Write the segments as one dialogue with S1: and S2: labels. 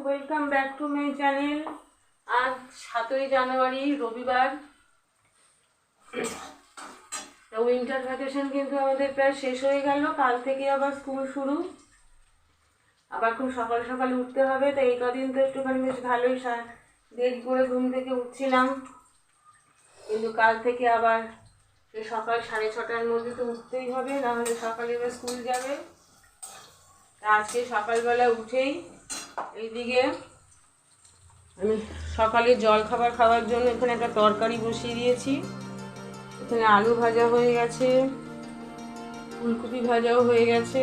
S1: Welcome back to my channel. আজ 7ই জানুয়ারি রবিবার। Winter vacation কিন্তু আমাদের প্রায় শেষ হয়ে গেল। কাল থেকে আবার স্কুল শুরু। আবার খুব সকাল সকাল উঠতে হবে, তো এই কদিন তো একটুখানি বেশ ভালোই দেরি করে ঘুম থেকে উঠছিলাম, কিন্তু কাল থেকে আবার সকাল 6:30টার মধ্যে তো উঠতেই হবে, নাহলে সকালে এবার স্কুল যাবে। আজকে সকালবেলা উঠেই এইদিকে আমি সকালে জল খাওয়ার জন্য এখানে একটা তরকারি বসিয়ে দিয়েছি। এখানে আলু ভাজা হয়ে গেছে, ফুলকপি ভাজাও হয়ে গেছে।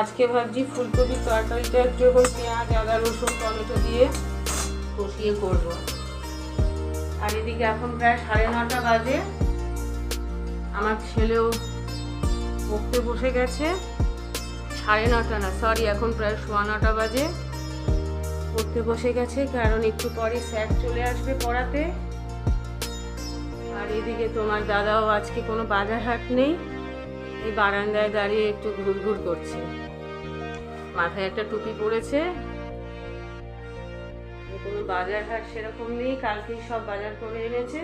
S1: আজকে ভাবছি ফুলকপির তরকারিটা একটু পেঁয়াজ, আদা, রসুন, টমেটো দিয়ে কষিয়ে করবো। আর এদিকে এখন প্রায় 9:30 বাজে। আমার ছেলেও পড়তে বসে গেছে। 9:30 না, সরি, এখন প্রায় 9:15 বাজে। পড়তে বসে গেছে, কারণ একটু পরে স্যার চলে আসবে পড়াতে। আর এদিকে তোমার দাদাও আজকে কোনো বাজার হাট নেই, এই বারান্দায় দাঁড়িয়ে একটু ঘুরঘুর করছে। মাথায় একটা টুপি পরেছে। কোনো বাজার হাট সেরকম নেই, কালকেই সব বাজার করে এনেছে।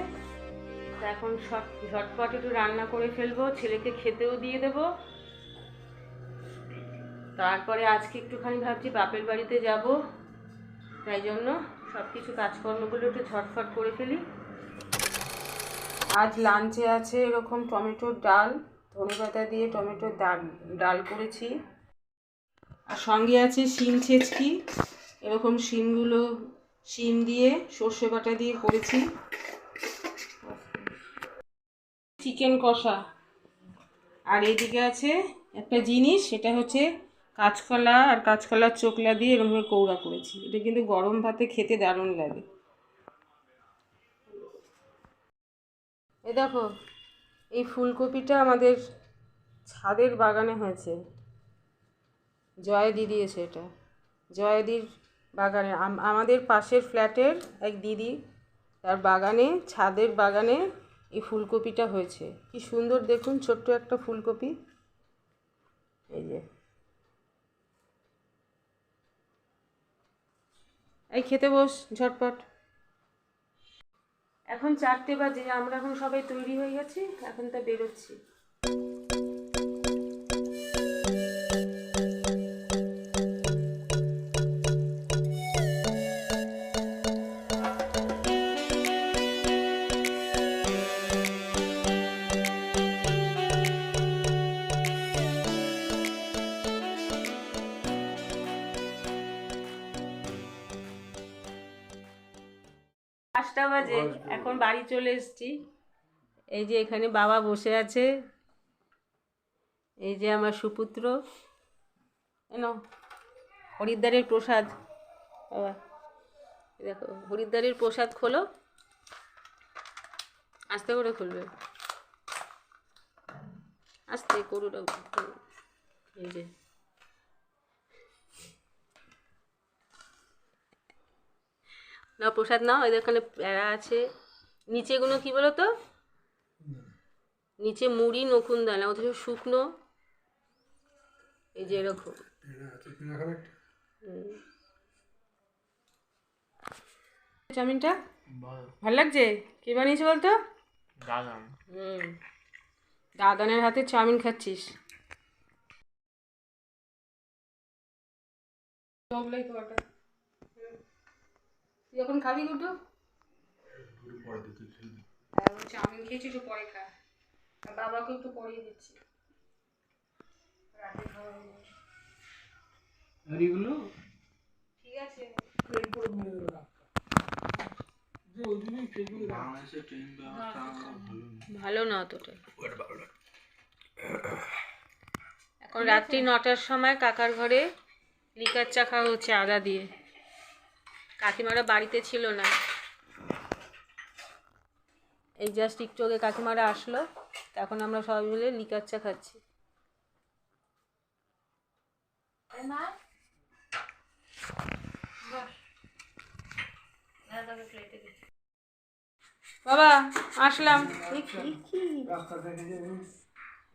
S1: এখন সব ঝটপট একটু রান্না করে ফেলবো, ছেলেকে খেতেও দিয়ে দেবো। তারপরে আজকে একটুখানি ভাবছি বাপের বাড়িতে যাব, তাই জন্য সব কিছু কাজকর্মগুলো একটু ঝটফট করে ফেলি। আজ লাঞ্চে আছে এরকম টমেটোর ডাল, ধনেপাতা দিয়ে টমেটোর ডাল করেছি। আর সঙ্গে আছে শিম ছেচকি, এরকম শিম দিয়ে সর্ষে বাটা দিয়ে করেছি। চিকেন কষা। আর এদিকে আছে একটা জিনিস, সেটা হচ্ছে কাঁচকলা আর কাঁচকলার চোকলা দিয়ে এরকমভাবে কৌড়া করেছি। এটা কিন্তু গরম ভাতে খেতে দারুণ লাগে। এ দেখো, এই ফুলকপিটা আমাদের ছাদের বাগানে হয়েছে। জয়দি দিয়েছে এটা, জয়দির বাগানে। আমাদের পাশের ফ্ল্যাটের এক দিদি, তার বাগানে, ছাদের বাগানে এই ফুলকপিটা হয়েছে। কি সুন্দর দেখুন, ছোট্ট একটা ফুলকপি। এই যে, এই খেতে বস ঝটপট। এখন 4টে বাজে, আমরা এখন সবাই তৈরি হয়ে গেছি, এখন তা বেরোচ্ছি। পাঁচটা বাজে, এখন বাড়ি চলে এসেছি। এই যে এখানে বাবা বসে আছে, এই যে আমার সুপুত্র। এনো হরিদ্বারের প্রসাদ। বাবা দেখো, হরিদ্বারের প্রসাদ খোলো, আস্তে করে খুলবে, আস্তে করুন। এই যে না, প্রসাদ নাও। এদের এখানে প্যারা আছে, নিচেগুলো কি বলো তো, নিচে মুড়ি নকুনদানা, অথচ শুকনো। এই যে এরকম চাউমিনটা ভালো লাগছে। কে বানিয়েছে বলতো? দাদান। দাদানের হাতে চাউমিন খাচ্ছিস? তুই যখন খাবি গুড্ডু, চাউমিন খেয়েছি, একটু পরে খা। বাবাকে একটু পরিয়ে দিচ্ছি, রাতে খাওয়া হয়ে যাবে। ঠিক আছে। ভালো না অতটা। এখন রাত্রি 9টার সময় কাকার ঘরে লিকার চা খাওয়া হচ্ছে আদা দিয়ে। কাকিমারা বাড়িতে ছিল না, এই জাস্ট একটু আগে কাকিমারা আসলো, এখন আমরা সবাই মিলে লিকার চা খাচ্ছি। বাবা আসলাম।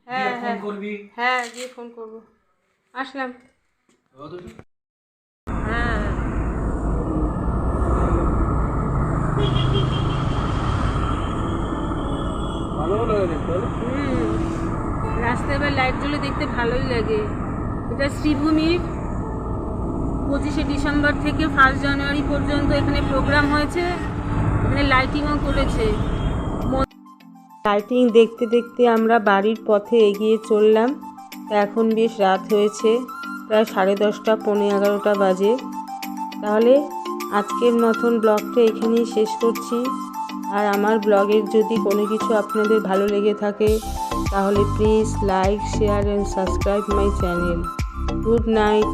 S1: হ্যাঁ হ্যাঁ হ্যাঁ, গিয়ে ফোন করবো। আসলাম। হ্যাঁ রাস্তায় এবার লাইট জ্বলে দেখতে ভালোই লাগে। এটা শ্রীভূমির 25শে ডিসেম্বর থেকে 1 জানুয়ারি পর্যন্ত এখানে প্রোগ্রাম হয়েছে, এখানে লাইটিংও করেছে। লাইটিং দেখতে দেখতে আমরা বাড়ির পথে এগিয়ে চললাম। এখন বেশ রাত হয়েছে, প্রায় 10:30 পৌনে 11টা বাজে। তাহলে আজকের মতন ব্লগটা এখানেই শেষ করছি। আর আমার ব্লগের যদি কোনো কিছু আপনাদের ভালো লেগে থাকে তাহলে please like, share and subscribe my channel. Good night.